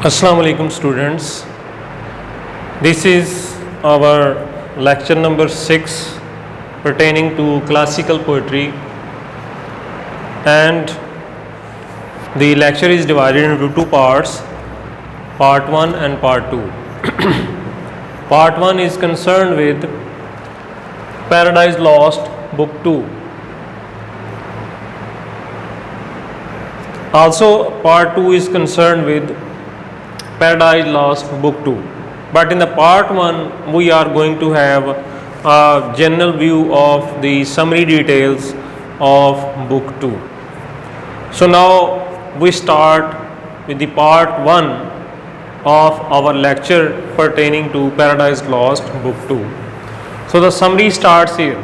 Assalamu alaikum students. This is our lecture number 6 pertaining to classical poetry, and the lecture is divided into two parts, part 1 and part 2. Part 1 is concerned with Paradise Lost, book 2. Also part 2 is concerned with Paradise Lost, book 2. But in the part 1 we are going to have a general view of the summary details of book 2. So now we start with the part 1 of our lecture pertaining to Paradise Lost, book 2. So the summary starts here.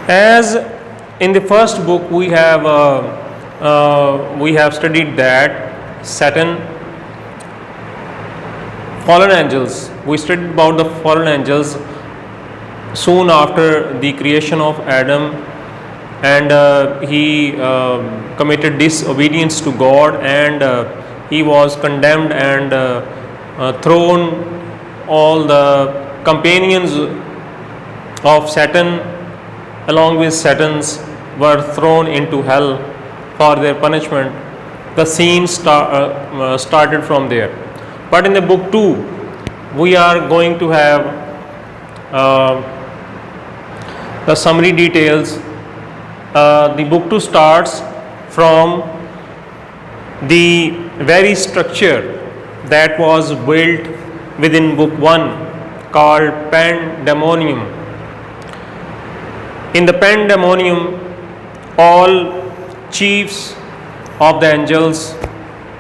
As in the first book we have studied that Satan, fallen angels. We studied about the fallen angels soon after the creation of Adam, and he committed disobedience to God, and he was condemned and thrown. All the companions of Satan along with Satans were thrown into hell for their punishment. The scene started from there. But in the book 2 we are going to have the summary details. The book 2 starts from the very structure that was built within book 1 called Pandemonium. In the Pandemonium, all chiefs of the angels,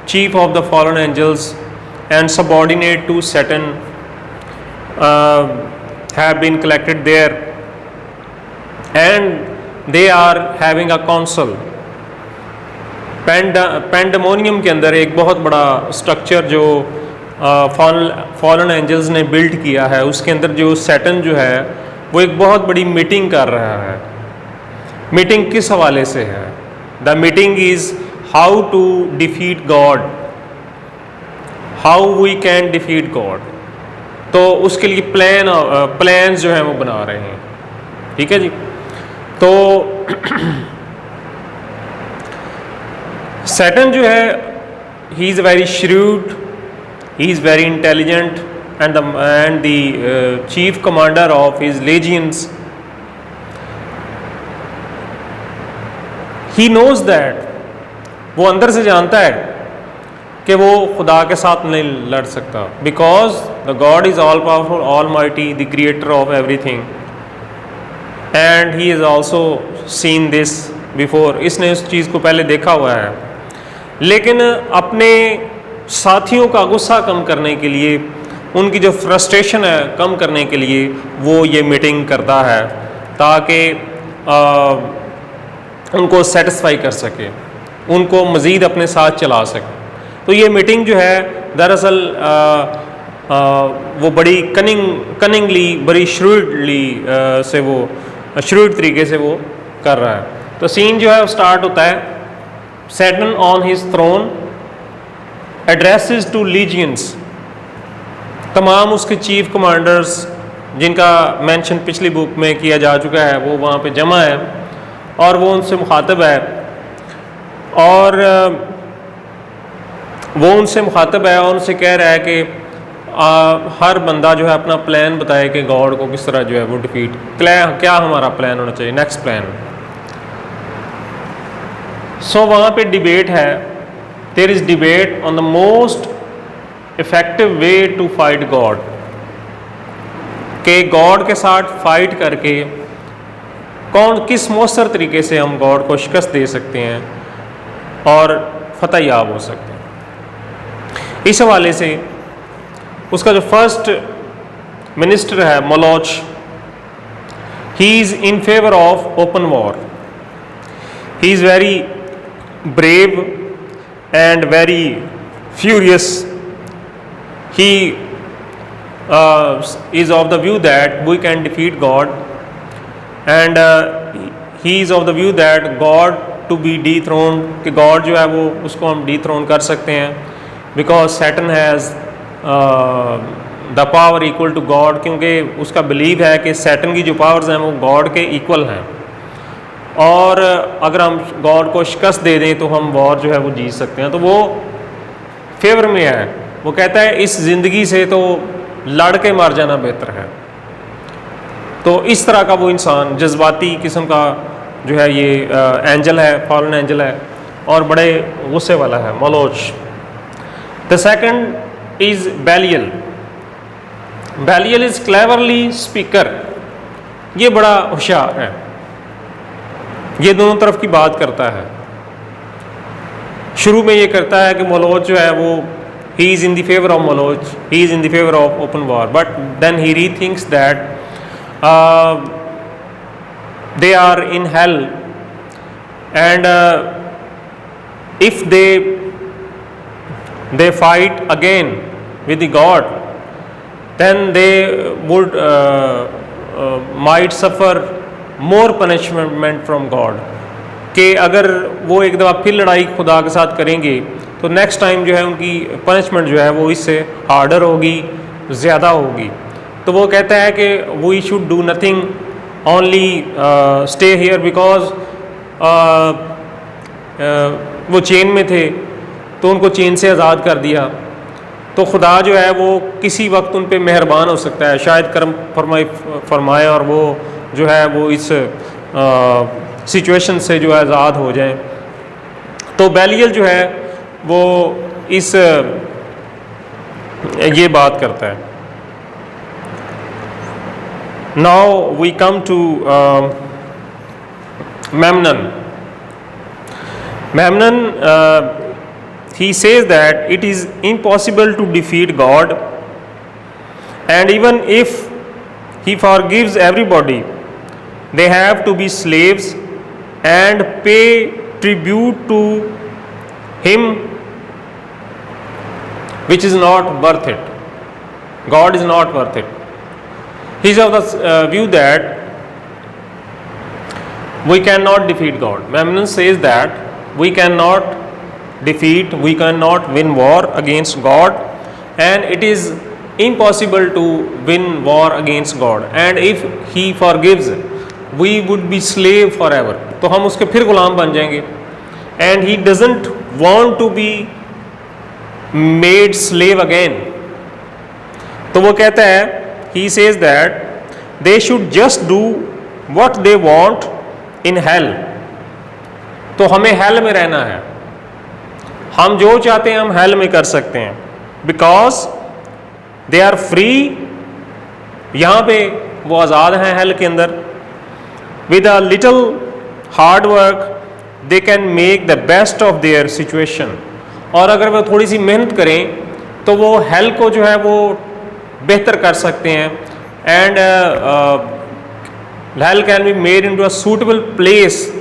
chief of the fallen angels and subordinate to Satan have been collected there, and they are having a council. Pandemonium के अंदर एक बहुत बड़ा structure जो fallen angels ने build किया है, उसके अंदर जो सैटन जो है वो एक बहुत बड़ी मीटिंग कर रहा है. मीटिंग किस हवाले से है? The meeting is how to defeat God, how we can defeat God. तो उसके लिए प्लान्स जो हैं वो बना रहे हैं. ठीक है जी. तो सैटन जो है, he is very shrewd, he is very intelligent, and the chief commander of his legions. He knows that, वो अंदर से जानता है कि वो खुदा के साथ नहीं लड़ सकता, because the God is all powerful, all mighty, the creator of everything, and he is also seen this before. इसने उस चीज़ को पहले देखा हुआ है. लेकिन अपने साथियों का गुस्सा कम करने के लिए, उनकी जो फ्रस्ट्रेशन है कम करने के लिए वो ये मीटिंग करता है, ताकि उनको सेटिस्फाई कर सके, उनको मज़ीद अपने साथ चला सके. तो ये मीटिंग जो है दरअसल वो बड़ी कनिंगली, बड़ी श्रूडली से वो श्रूड तरीके से वो कर रहा है. तो सीन जो है वो स्टार्ट होता है. Satan on his throne addresses to legions, तमाम उसके चीफ कमांडर्स जिनका मेंशन पिछली बुक में किया जा चुका है वो वहाँ पे जमा है, और वो उनसे मुखातब है, और वो उनसे मुखातब है और उनसे कह रहा है कि हर बंदा जो है अपना प्लान बताए कि गॉड को किस तरह जो है वो डिफीट, क्या हमारा प्लान होना चाहिए, नेक्स्ट प्लान. सो वहाँ पे डिबेट है. There is debate on the most effective way to fight God, कि गॉड के साथ फाइट करके किस मौसर तरीके से हम गॉड को शिकस्त दे सकते हैं और फतह याब हो सकते हैं. इस हवाले से उसका जो फर्स्ट मिनिस्टर है Moloch, he is in favour of open war. He is very brave and very furious. He is of the view that we can defeat God, and he is of the view that God to be dethrone, कि God जो है वो उसको हम D throne कर सकते हैं. Because Satan has the power equal to God, क्योंकि उसका बिलीव है कि सैटन की जो पावर्स हैं वो गॉड के इक्वल हैं, और अगर हम गॉड को शिकस्त दे दें तो हम वॉर जो है वो जीत सकते हैं। तो वो फेवर में है, वो कहता है इस ज़िंदगी से तो लड़ के मर जाना बेहतर है। तो इस तरह का वो इंसान जज्बाती किस्म का जो है ये एंजल है, फॉलन एंजल है, और बड़े गुस्से वाला है, Moloch. The second is Belial. Belial is cleverly speaker, ये बड़ा होशियार है, ये दोनों तरफ की बात करता है। शुरू में ये करता है कि मलोच जो है वो he is in the favour of Moloch, he is in the favour of open war, but then he rethinks that they are in hell, and if they fight again with the God, then they would might suffer more punishment from God, कि अगर वो एक दफ़ा फिर लड़ाई खुदा के साथ करेंगे तो नेक्स्ट टाइम जो है उनकी पनिशमेंट जो है वो इससे हार्डर होगी, ज़्यादा होगी। तो वो कहता है कि we should do nothing, only stay here, because वो चेन में थे तो उनको चेन से आज़ाद कर दिया, तो खुदा जो है वो किसी वक्त उन पे मेहरबान हो सकता है, शायद करम फरमाए और वो जो है वो इस सिचुएशन से जो है आज़ाद हो जाए। तो बैलियल जो है वो इस ये बात करता है। Now we come to Memnon. Memnon, he says that it is impossible to defeat God, and even if he forgives everybody, they have to be slaves and pay tribute to him, which is not worth it. God is not worth it. He is of the view that we cannot defeat God. Memnon says that we cannot defeat, we cannot win war against God, and it is impossible to win war against God. And if he forgives, we would be slave forever. तो हम उसके फिर गुलाम बन जाएंगे। And he doesn't want to be made slave again. तो वो कहता है, he says that they should just do what they want in hell. तो हमें हेल में रहना है, हम जो चाहते हैं हम हेल में कर सकते हैं, बिकॉज दे आर फ्री, यहाँ पे वो आज़ाद हैं हेल के अंदर। With a little hard work they can make the best of their situation, और अगर वो थोड़ी सी मेहनत करें तो वो हेल को जो है वो बेहतर कर सकते हैं। And hell can be made into a suitable place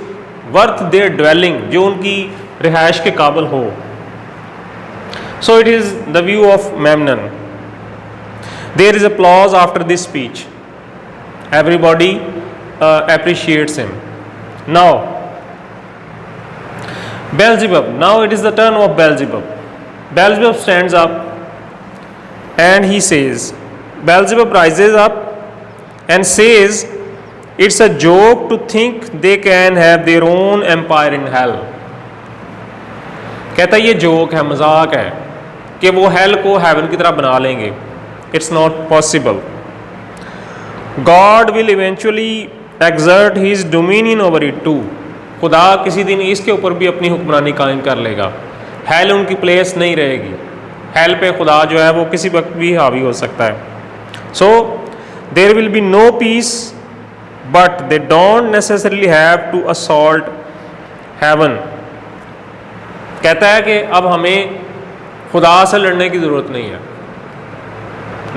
worth their dwelling, जो उनकी रिहाइश के काबिल हो। So it is the view of Mammon. There is applause after this speech, everybody appreciates him. Now Beelzebub, now it is the turn of Beelzebub. Beelzebub stands up and he says, Beelzebub rises up and says, it's a joke to think they can have their own empire in hell. कहता है ये joke है, मजाक है कि वो hello को haven की तरह बना लेंगे। It's not possible. God will eventually exert his dominion over it too. खुदा किसी दिन इसके ऊपर भी अपनी हुक्मरानी कायम कर लेगा। हेल उनकी प्लेस नहीं रहेगी, हेल पे खुदा जो है वो किसी वक्त भी हावी हो सकता है। So there will be no peace, but they don't necessarily have to assault heaven. कहता है कि अब हमें खुदा से लड़ने की ज़रूरत नहीं है।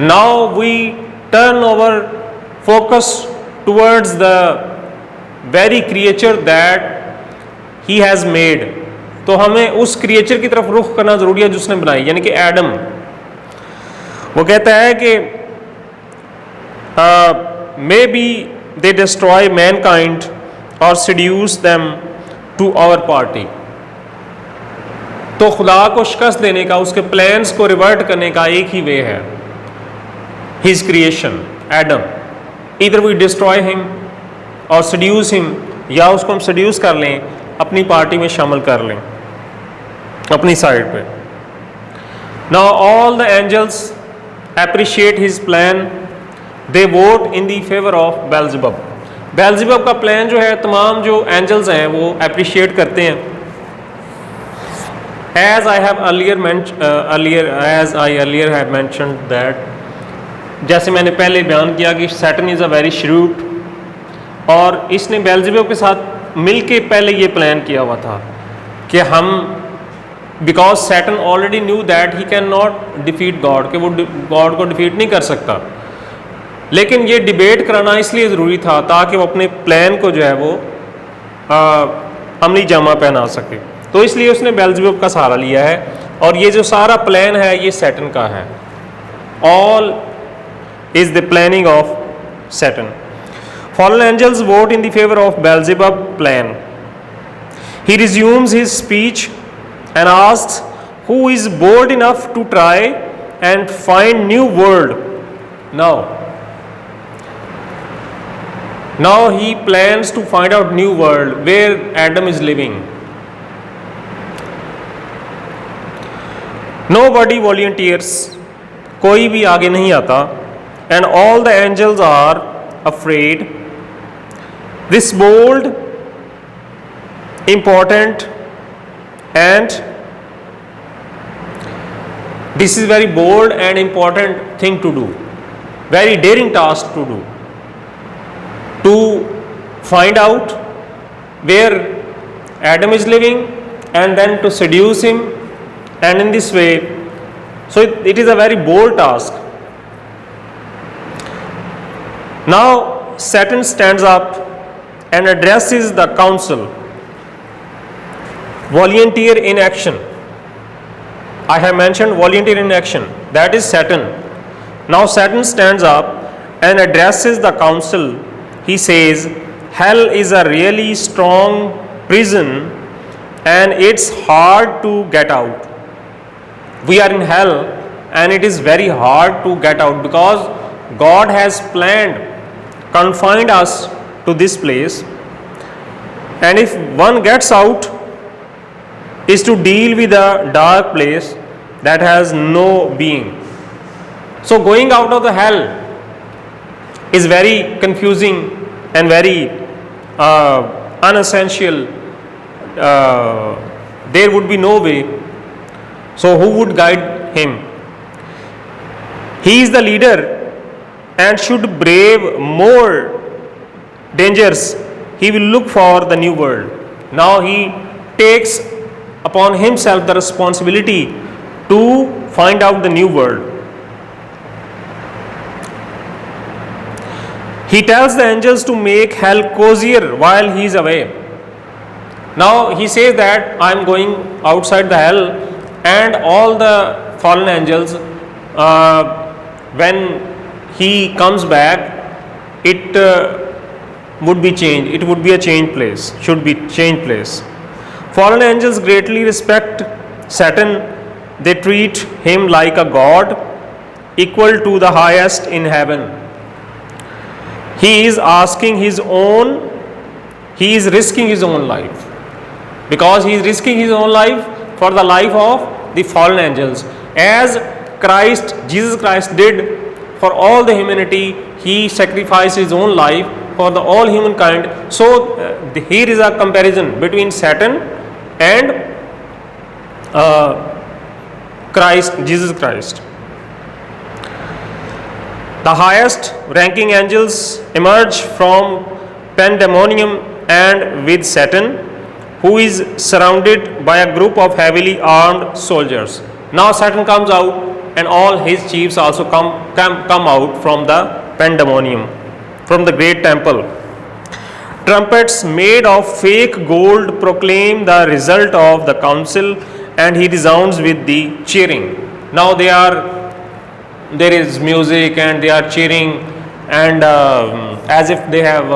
Now we turn over focus towards the very creature that he has made. तो हमें उस क्रिएचर की तरफ रुख करना जरूरी है जिसने बनाई, यानी कि एडम। वो कहता है कि may be they destroy Mankind और seduce them to our party. तो खुदा को शिकस्त देने का, उसके प्लान्स को रिवर्ट करने का एक ही वे है, हिज क्रिएशन एडम। इधर वी डिस्ट्रॉय हिम और सड्यूस हिम, या उसको हम सड्यूस कर लें, अपनी पार्टी में शामिल कर लें, अपनी साइड पे। Now all the angels appreciate his plan, they vote in the favour of Beelzebub. Beelzebub का प्लान जो है तमाम जो एंजल्स हैं वो अप्रिशिएट करते हैं। As I earlier have mentioned that, जैसे मैंने पहले बयान किया कि Satan is a very shrewd, और इसने बेल्ज़ेबुब के साथ मिल के पहले ये प्लान किया हुआ था कि हम, because Satan already knew that he can not defeat God, कि वो गॉड को डिफीट नहीं कर सकता, लेकिन ये डिबेट कराना इसलिए ज़रूरी था ताकि वो अपने प्लान को जो है वो अमली जामा पहना सके। तो इसलिए उसने बेल्ज़ेबुब का सहारा लिया है, और ये जो सारा प्लान है ये सैटन का है। All is the planning of Satan. Fallen angels vote in the favor of Beelzebub plan. He resumes his speech and asks, who is bold enough to try and find new world? Now he plans to find out new world where Adam is living. Nobody volunteers, कोई भी आगे नहीं आता, and all the angels are afraid. This bold, important, and this is very bold and important thing to do, very daring task to do, to find out where Adam is living and then to seduce him, and in this way, so it is a very bold task. Now Satan stands up and addresses the council. Volunteer in action. I have mentioned volunteer in action, that is Satan. Now Satan stands up and addresses the council. He says, hell is a really strong prison and it's hard to get out. We are in hell and it is very hard to get out because God has planned, confined us to this place, and if one gets out is to deal with a dark place that has no being. So going out of the hell is very confusing and very unessential. There would be no way. So who would guide him? He is the leader and should brave more dangers. He will look for the new world. Now he takes upon himself the responsibility to find out the new world. He tells the angels to make hell cozier while he is away. Now he says that I am going outside the hell, and all the fallen angels, when he comes back, it would be changed. It would be a changed place. Should be changed place. Fallen angels greatly respect Satan. They treat him like a god, equal to the highest in heaven. He is asking his own. He is risking his own life, because he is risking his own life for the life of the fallen angels, as Christ, Jesus Christ did for all the humanity. He sacrificed his own life for the all humankind. So here is a comparison between Satan and Christ, Jesus Christ. The highest ranking angels emerge from pandemonium and with Satan, who is surrounded by a group of heavily armed soldiers. Now Satan comes out and all his chiefs also come out from the pandemonium, from the great temple. Trumpets made of fake gold proclaim the result of the council, and he resounds with the cheering. Now there is music and they are cheering, and as if they have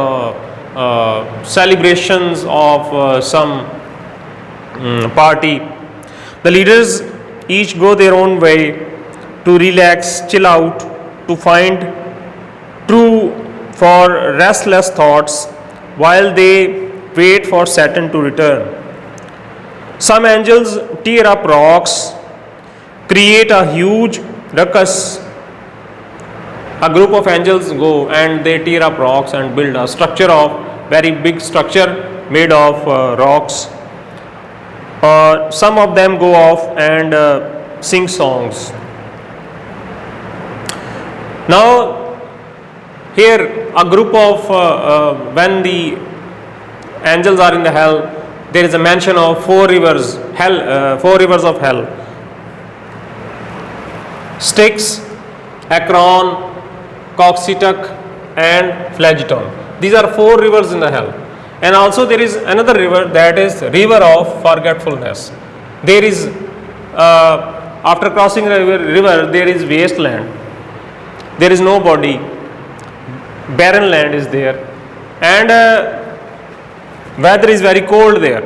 celebrations of some party. The leaders each go their own way to relax, chill out, to find true for restless thoughts while they wait for Saturn to return. Some angels tear up rocks, create a huge ruckus. A group of angels go and they tear up rocks and build a structure of very big structure made of rocks. Some of them go off and sing songs. Now, here a group of when the angels are in the hell, there is a mention of four rivers of hell: Styx, Akron, Coxetuck, and Phlegethon. These are four rivers in the hell. And also there is another river, that is river of forgetfulness. There is after crossing the river there is wasteland. There is nobody. Barren land is there, and weather is very cold there.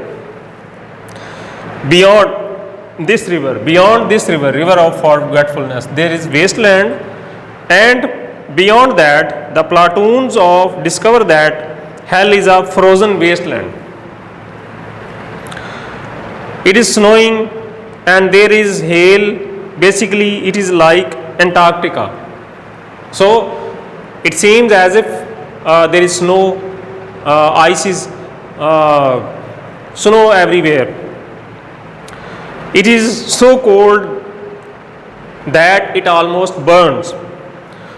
Beyond this river, river of forgetfulness, there is wasteland, and beyond that the platoons of discover that hell is a frozen wasteland. It is snowing and there is hail. Basically it is like Antarctica. So it seems as if there is snow, ice is snow everywhere. It is so cold that it almost burns.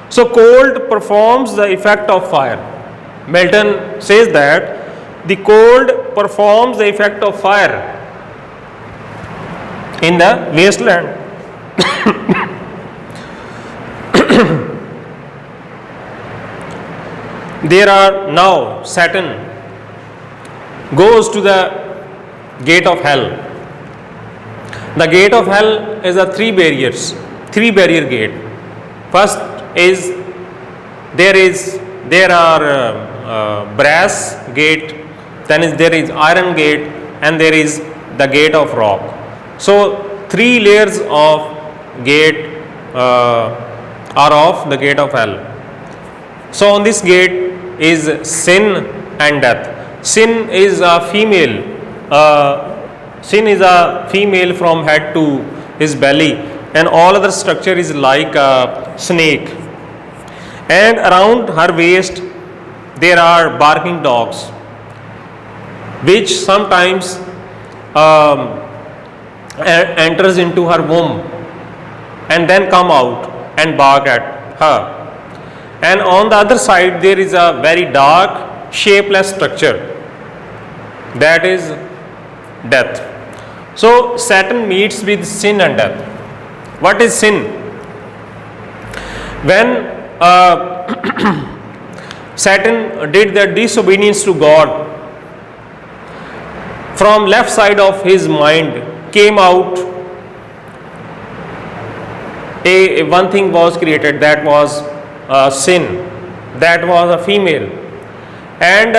So cold performs the effect of fire. Milton says that the cold performs the effect of fire in the wasteland. There are now Saturn goes to the gate of hell. The gate of hell is a three barrier gate. First is there are brass gate, then there is iron gate, and there is the gate of rock. So three layers of gate are of the gate of hell. So on this gate is sin and death. Sin is a female. Sin is a female from head to his belly, and all other structure is like a snake. And around her waist there are barking dogs, which sometimes enters into her womb and then come out and bark at her. And on the other side there is a very dark shapeless structure, that is death. So Saturn meets with sin and death. What is sin? When Saturn did the disobedience to God, from left side of his mind came out one thing was created, that was sin, that was a female, and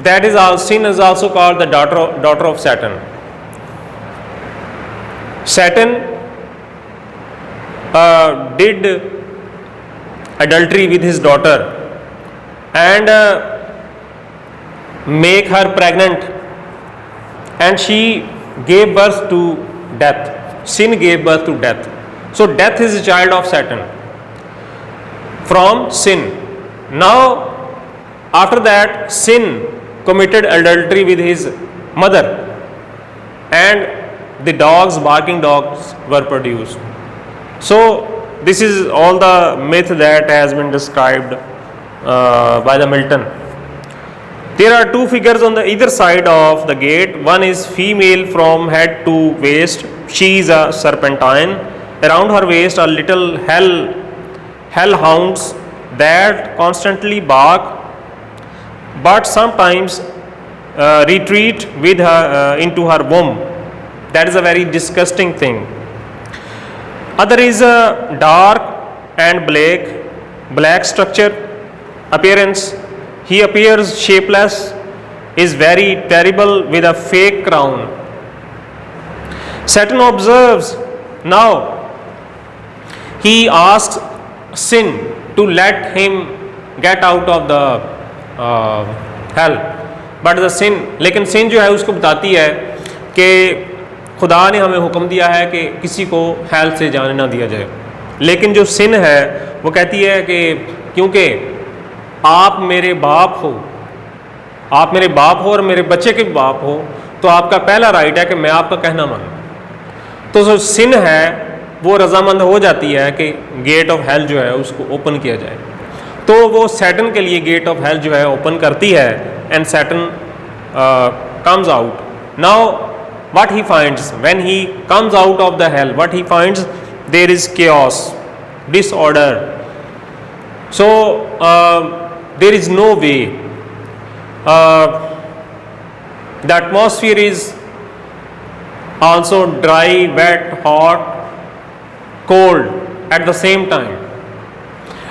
that is all. Sin is also called the daughter of Saturn. Saturn did adultery with his daughter and make her pregnant, and she gave birth to death. Sin gave birth to death. So death is a child of Saturn from sin. Now after that, sin committed adultery with his mother, and the barking dogs were produced. So this is all the myth that has been described by the Milton. There are two figures on the either side of the gate. One is female from head to waist. She is a serpentine. Around her waist are little hell hounds that constantly bark, but sometimes retreat with her into her womb. That is a very disgusting thing. Other is a dark and black structure appearance. He appears shapeless, is very terrible with a fake crown. Satan observes. Now he asks sin to let him get out of the hell. But the sin, लेकिन sin जो है उसको बताती है कि खुदा ने हमें हुक्म दिया है कि किसी को हेल से जाने ना दिया जाए। लेकिन जो sin है वो कहती है कि क्योंकि आप मेरे बाप हो, आप मेरे बाप हो और मेरे बच्चे के बाप हो, तो आपका पहला राइट है कि मैं आपका कहना मानूं। तो जो sin है वो रजामंद हो जाती है कि गेट ऑफ हेल जो है उसको ओपन किया जाए। तो वो सैटन के लिए गेट ऑफ हेल जो है ओपन करती है, and Satan comes out. Now what he finds when he comes out of the hell, what he finds, there is chaos, disorder. So there is no way. The atmosphere is also dry, wet, hot, cold at the same time.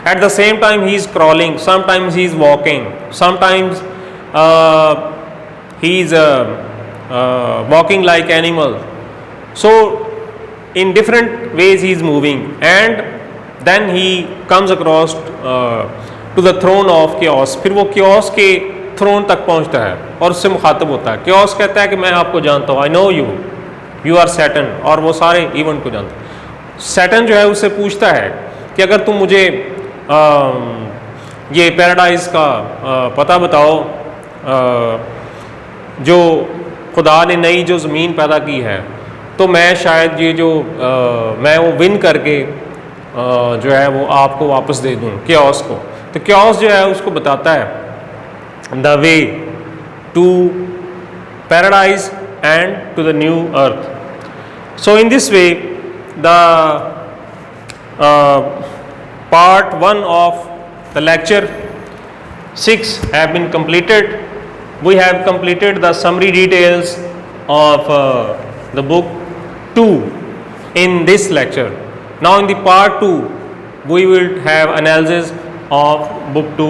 At the same time he is crawling, sometimes he is walking, sometimes he is walking like animal. So in different ways he is moving, and then he comes across to the throne of chaos. फिर वो chaos के throne तक पहुंचता है और उससे मुखातब होता है। chaos कहता है कि मैं आपको जानता हूँ, I know you, you are Satan, और वो सारे इवेंट को जानता है। सैटन जो है उससे पूछता है कि अगर तुम मुझे ये पैराडाइज का पता बताओ, जो खुदा ने नई जो ज़मीन पैदा की है, तो मैं शायद ये जो मैं वो विन करके जो है वो आपको वापस दे दूँ chaos को। तो chaos जो है उसको बताता है the way to paradise and to the new earth. So in this way the part 1 of the lecture 6 have been completed. We have completed the summary details of the book 2 in this lecture. Now in the part 2 we will have analysis of book 2